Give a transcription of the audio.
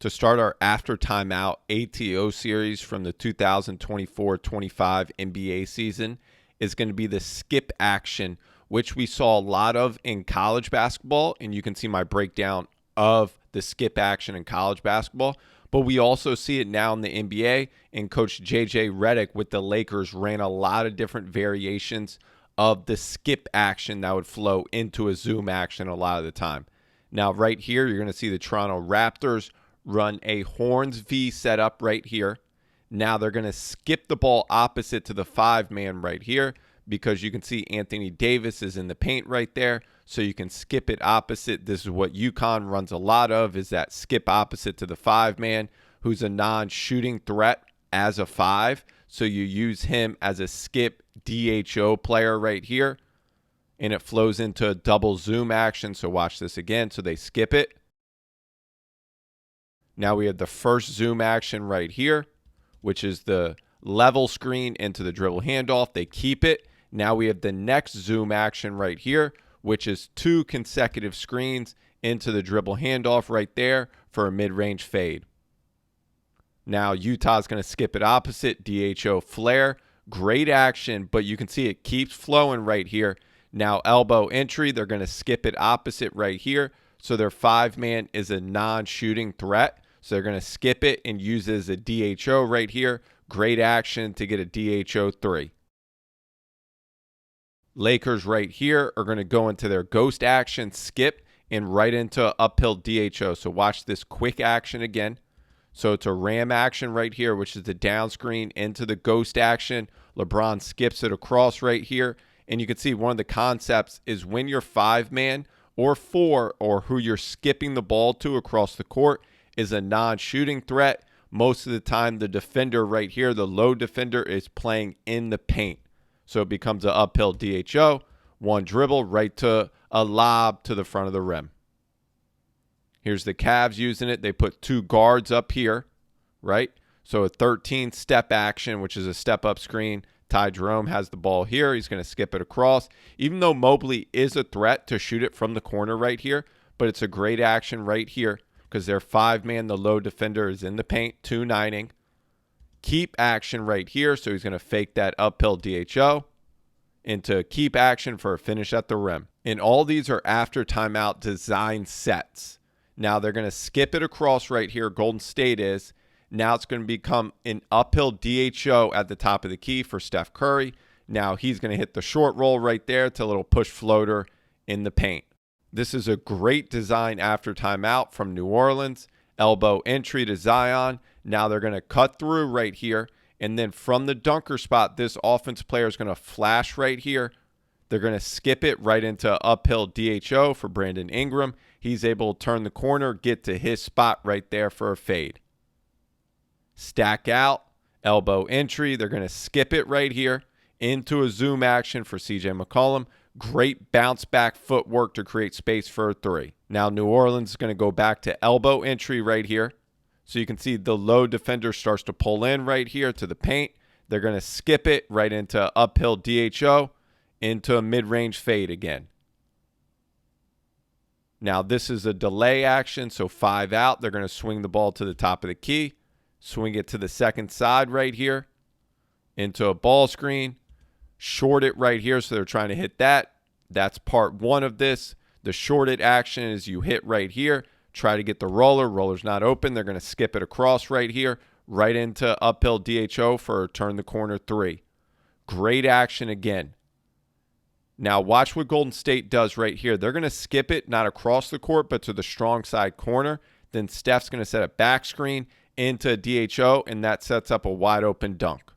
to start our after timeout ATO series from the 2024-25 NBA season is going to be the skip action, which we saw a lot of in college basketball, and you can see my breakdown of the skip action in college basketball. But we also see it now in the NBA, and Coach J.J. Redick with the Lakers ran a lot of different variations of the skip action that would flow into a zoom action a lot of the time. Now, right here, you're going to see the Toronto Raptors run a horns V setup right here. Now they're going to skip the ball opposite to the 5-man right here because you can see Anthony Davis is in the paint right there. So you can skip it opposite. This is what UConn runs a lot of, is that skip opposite to the 5-man who's a non-shooting threat as a 5. So you use him as a skip DHO player right here. And it flows into a double zoom action. So watch this again. So they skip it. Now we have the first zoom action right here, which is the level screen into the dribble handoff. They keep it. Now we have the next zoom action right here, which is 2 consecutive screens into the dribble handoff right there for a mid-range fade. Now Utah's going to skip it opposite, DHO flare. Great action, but you can see it keeps flowing right here. Now elbow entry, they're going to skip it opposite right here. So their 5-man is a non-shooting threat. So they're going to skip it and use it as a DHO right here. Great action to get a DHO 3. Lakers right here are going to go into their ghost action, skip, and right into uphill DHO. So watch this quick action again. So it's a ram action right here, which is the down screen into the ghost action. LeBron skips it across right here. And you can see one of the concepts is when your 5-man or 4 or who you're skipping the ball to across the court is a non-shooting threat. Most of the time, the defender right here, the low defender, is playing in the paint. So it becomes an uphill DHO, one dribble right to a lob to the front of the rim. Here's the Cavs using it. They put 2 guards up here, right? So a 13-step action, which is a step-up screen. Ty Jerome has the ball here. He's going to skip it across. Even though Mobley is a threat to shoot it from the corner right here, but it's a great action right here because their 5-man, the low defender, is in the paint, 2-9ing. Keep action right here, so he's going to fake that uphill DHO into keep action for a finish at the rim. And all these are after timeout design sets. Now they're going to skip it across right here, Golden State is. Now it's going to become an uphill DHO at the top of the key for Steph Curry. Now he's going to hit the short roll right there to a little push floater in the paint. This is a great design after timeout from New Orleans. Elbow entry to Zion. Now they're going to cut through right here. And then from the dunker spot, this offense player is going to flash right here. They're going to skip it right into uphill DHO for Brandon Ingram. He's able to turn the corner, get to his spot right there for a fade. Stack out, elbow entry. They're going to skip it right here into a zoom action for CJ McCollum. Great bounce back footwork to create space for a 3. Now New Orleans is going to go back to elbow entry right here. So you can see the low defender starts to pull in right here to the paint. They're going to skip it right into uphill DHO into a mid-range fade again. Now this is a delay action, so 5 out. They're going to swing the ball to the top of the key. Swing it to the second side right here into a ball screen. Short it right here, so they're trying to hit that. That's part 1 of this. The shorted action is you hit right here. Try to get the roller. Roller's not open. They're going to skip it across right here, right into uphill DHO for a turn the corner 3. Great action again. Now watch what Golden State does right here. They're going to skip it, not across the court, but to the strong side corner. Then Steph's going to set a back screen into DHO, and that sets up a wide open dunk.